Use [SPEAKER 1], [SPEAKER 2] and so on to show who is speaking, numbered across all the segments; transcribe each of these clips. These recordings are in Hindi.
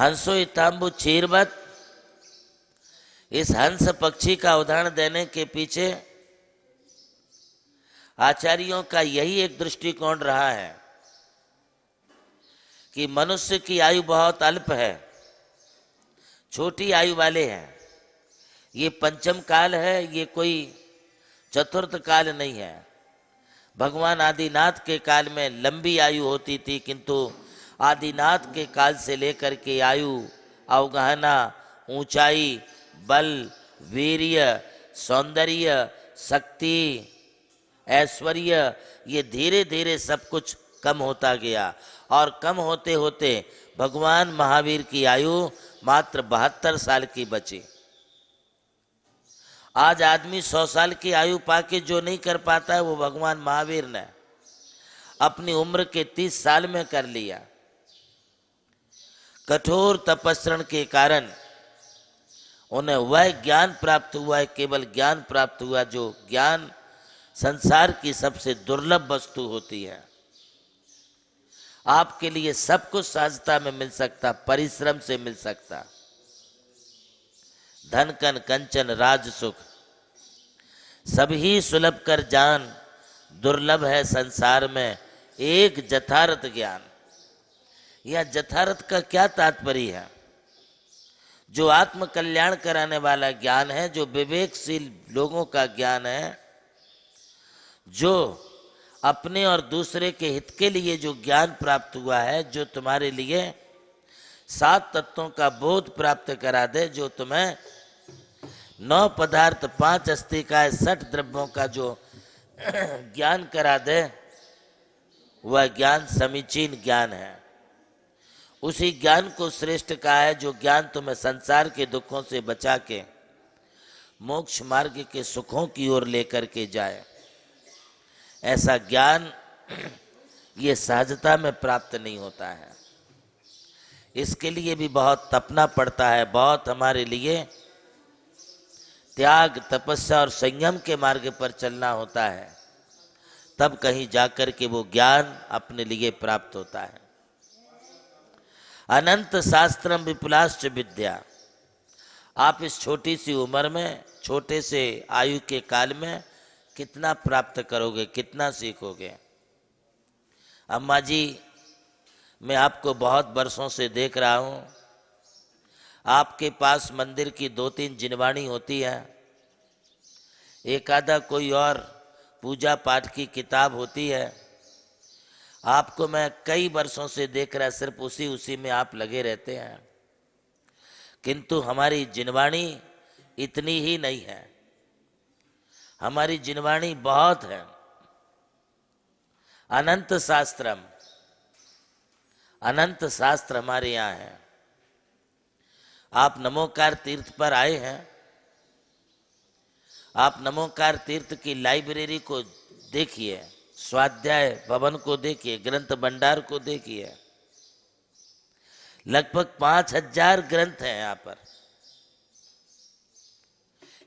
[SPEAKER 1] हंसो इताम्बु चीरवत, इस हंस पक्षी का उदाहरण देने के पीछे आचार्यों का यही एक दृष्टिकोण रहा है कि मनुष्य की आयु बहुत अल्प है, छोटी आयु वाले हैं। ये पंचम काल है, ये कोई चतुर्थ काल नहीं है। भगवान आदिनाथ के काल में लंबी आयु होती थी, किंतु आदिनाथ के काल से लेकर के आयु, अवगहना, ऊंचाई, बल, वीर्य, सौंदर्य, शक्ति, ऐश्वर्य, ये धीरे धीरे सब कुछ कम होता गया और कम होते होते भगवान महावीर की आयु मात्र 72 साल की बची। आज आदमी 100 साल की आयु पाके जो नहीं कर पाता है वो भगवान महावीर ने अपनी उम्र के 30 साल में कर लिया। कठोर तपस्रण के कारण उन्हें वह ज्ञान प्राप्त हुआ है, केवल ज्ञान प्राप्त हुआ जो ज्ञान संसार की सबसे दुर्लभ वस्तु होती है। आपके लिए सब कुछ सहजता में मिल सकता, परिश्रम से मिल सकता। धन कन कंचन राज सुख सभी सुलभ कर जान, दुर्लभ है संसार में एक जथारथ ज्ञान। यह जथारथ का क्या तात्पर्य है? जो आत्म कल्याण कराने वाला ज्ञान है, जो विवेकशील लोगों का ज्ञान है, जो अपने और दूसरे के हित के लिए जो ज्ञान प्राप्त हुआ है, जो तुम्हारे लिए 7 तत्वों का बोध प्राप्त करा दे, जो तुम्हें 9 पदार्थ 5 अस्तिकाएं 60 द्रव्यों का जो ज्ञान करा दे, वह ज्ञान समीचीन ज्ञान है। उसी ज्ञान को श्रेष्ठ कहा है जो ज्ञान तुम्हें संसार के दुखों से बचा के मोक्ष मार्ग के सुखों की ओर लेकर के जाए। ऐसा ज्ञान ये सहजता में प्राप्त नहीं होता है। इसके लिए भी बहुत तपना पड़ता है, बहुत हमारे लिए त्याग, तपस्या और संयम के मार्ग पर चलना होता है, तब कहीं जाकर के वो ज्ञान अपने लिए प्राप्त होता है। अनंत शास्त्रम विपुलाश्च विद्या। आप इस छोटी सी उम्र में, छोटे से आयु के काल में कितना प्राप्त करोगे, कितना सीखोगे? अम्मा जी, मैं आपको बहुत वर्षों से देख रहा हूँ, आपके पास मंदिर की 2-3 जिनवाणी होती है, एक आधा कोई और पूजा पाठ की किताब होती है। आपको मैं कई वर्षों से देख रहा, सिर्फ उसी में आप लगे रहते हैं, किंतु हमारी जिनवाणी इतनी ही नहीं है। हमारी जिनवाणी बहुत है। अनंत शास्त्रम, अनंत शास्त्र हमारे यहाँ है। आप नमोकार तीर्थ पर आए हैं, आप नमोकार तीर्थ की लाइब्रेरी को देखिए, स्वाध्याय भवन को देखिए, ग्रंथ भंडार को देखिए। लगभग 5000 ग्रंथ हैं यहाँ पर।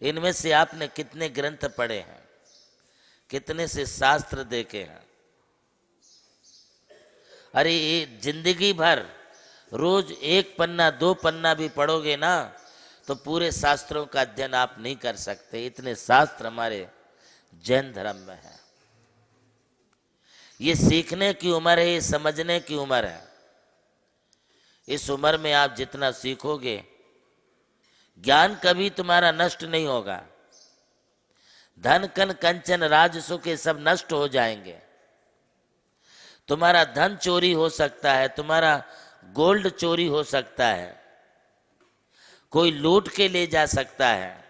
[SPEAKER 1] इनमें से आपने कितने ग्रंथ पढ़े हैं, कितने से शास्त्र देखे हैं? अरे ये जिंदगी भर रोज 1 पन्ना 2 पन्ना भी पढ़ोगे ना तो पूरे शास्त्रों का अध्ययन आप नहीं कर सकते। इतने शास्त्र हमारे जैन धर्म में है। ये सीखने की उम्र है, ये समझने की उम्र है। इस उम्र में आप जितना सीखोगे, ज्ञान कभी तुम्हारा नष्ट नहीं होगा। धन कन कंचन राज सुख ये सब नष्ट हो जाएंगे। तुम्हारा धन चोरी हो सकता है, तुम्हारा गोल्ड चोरी हो सकता है, कोई लूट के ले जा सकता है,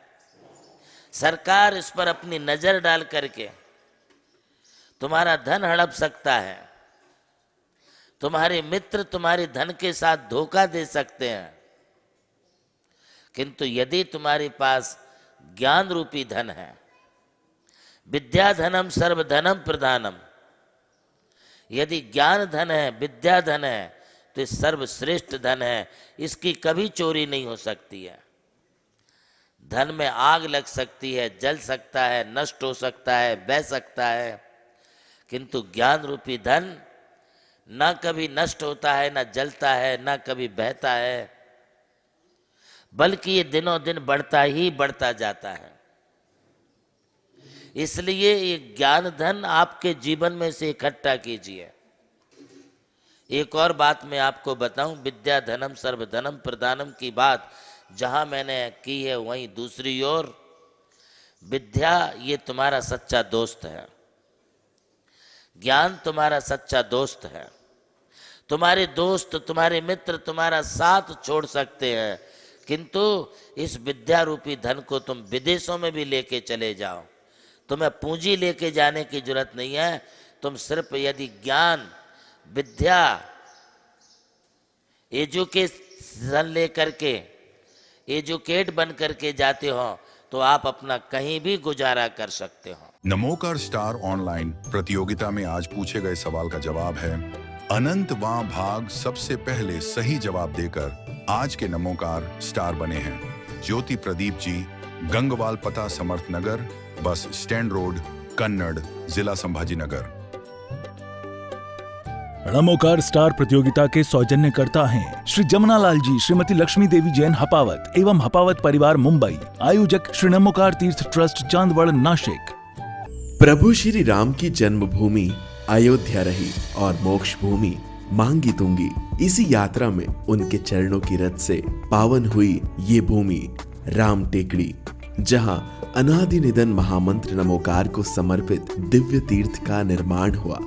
[SPEAKER 1] सरकार इस पर अपनी नजर डाल करके तुम्हारा धन हड़प सकता है, तुम्हारे मित्र तुम्हारे धन के साथ धोखा दे सकते हैं। किंतु यदि तुम्हारे पास ज्ञान रूपी धन है, विद्या धनम सर्वधनम प्रधानम, यदि ज्ञान धन है, विद्या धन है, तो सर्वश्रेष्ठ धन है, इसकी कभी चोरी नहीं हो सकती है। धन में आग लग सकती है, जल सकता है, नष्ट हो सकता है, बह सकता है, किंतु ज्ञान रूपी धन ना कभी नष्ट होता है, ना जलता है, ना कभी बहता है, बल्कि ये दिनों दिन बढ़ता ही बढ़ता जाता है। इसलिए ये ज्ञान धन आपके जीवन में से इकट्ठा कीजिए। एक और बात मैं आपको बताऊं, विद्या धनम सर्वधनम प्रदानम की बात जहां मैंने की है, वहीं दूसरी ओर विद्या ये तुम्हारा सच्चा दोस्त है, ज्ञान तुम्हारा सच्चा दोस्त है। तुम्हारे दोस्त, तुम्हारे मित्र तुम्हारा साथ छोड़ सकते हैं, किंतु इस विद्या रूपी धन को तुम विदेशों में भी लेके चले जाओ, तुम्हें पूंजी लेके जाने की जरूरत नहीं है। तुम सिर्फ यदि ज्ञान, विद्या, एजुकेशन लेकर के, एजुकेट बन करके जाते हो तो आप अपना कहीं भी गुजारा कर सकते हो।
[SPEAKER 2] नमोकार स्टार ऑनलाइन प्रतियोगिता में आज पूछे गए सवाल का जवाब है अनंतवां भाग। सबसे पहले सही जवाब देकर आज के नमोकार स्टार बने हैं ज्योति प्रदीप जी, गंगवाल, पता Samarth Nagar, bus stand road, Kannada, जिला संभाजी नगर।
[SPEAKER 3] नमोकार स्टार प्रतियोगिता के सौजन्यकर्ता हैं श्री जमुनालाल जी, श्रीमती लक्ष्मी देवी जैन हपावत एवं हपावत परिवार मुंबई। आयोजक श्री नमोकार तीर्थ ट्रस्ट चांदवड़ नासिक।
[SPEAKER 4] प्रभु श्री राम की जन्मभूमि अयोध्या रही और मोक्ष भूमि मांगी तुंगी। इसी यात्रा में उनके चरणों की रथ से पावन हुई ये भूमि राम टेकड़ी, जहां अनादि निधन महामंत्र नमोकार को समर्पित दिव्य तीर्थ का निर्माण हुआ।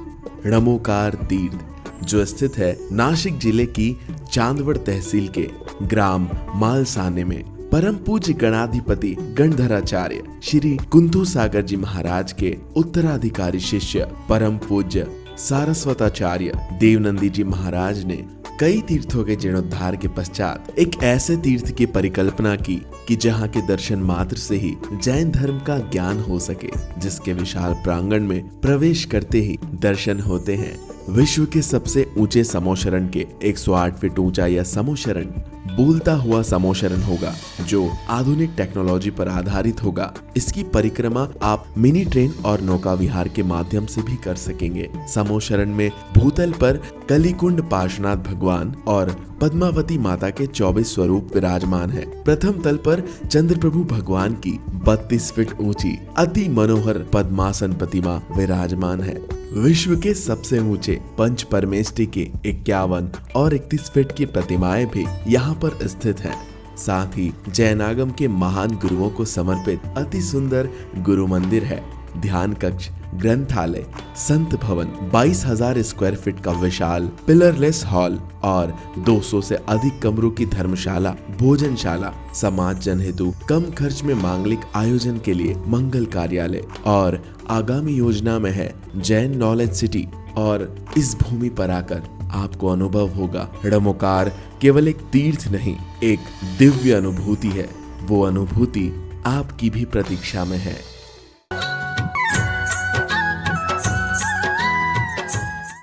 [SPEAKER 4] नमोकार तीर्थ जो स्थित है नासिक जिले की चांदवड़ तहसील के ग्राम मालसाने में, परम पूज्य गणाधिपति गणधराचार्य श्री कुंतु सागर जी महाराज के उत्तराधिकारी शिष्य परम पूज्य सारस्वताचार्य देवनंदी जी महाराज ने कई तीर्थों के जीर्णोद्धार के पश्चात एक ऐसे तीर्थ की परिकल्पना की कि जहां के दर्शन मात्र से ही जैन धर्म का ज्ञान हो सके, जिसके विशाल प्रांगण में प्रवेश करते ही दर्शन होते हैं विश्व के सबसे ऊंचे समोशरण के 108 फीट ऊंचा यह समोशरण बोलता हुआ समोशरण होगा जो आधुनिक टेक्नोलॉजी पर आधारित होगा। इसकी परिक्रमा आप मिनी ट्रेन और नौका विहार के माध्यम से भी कर सकेंगे। समोशरण में भूतल पर कलिकुंड पार्श्वनाथ भगवान और पद्मावती माता के 24 स्वरूप विराजमान है। प्रथम तल पर चंद्रप्रभु भगवान की 32 फीट ऊंची अति मनोहर पद्मासन प्रतिमा विराजमान है। विश्व के सबसे ऊंचे पंच परमेष्टि के 51 और 31 फीट की प्रतिमाएं भी यहाँ पर स्थित हैं। साथ ही जैनागम के महान गुरुओं को समर्पित अति सुंदर गुरु मंदिर है। ध्यान कक्ष, ग्रंथालय, संत भवन, 22,000 स्क्वायर फीट का विशाल पिलरलेस हॉल और 200 से अधिक कमरों की धर्मशाला, भोजनशाला, समाज जन हेतु कम खर्च में मांगलिक आयोजन के लिए मंगल कार्यालय और आगामी योजना में है जैन नॉलेज सिटी। और इस भूमि पर आकर आपको अनुभव होगा नमोकार केवल एक तीर्थ नहीं, एक दिव्य अनुभूति है। वो अनुभूति आपकी भी प्रतीक्षा में है।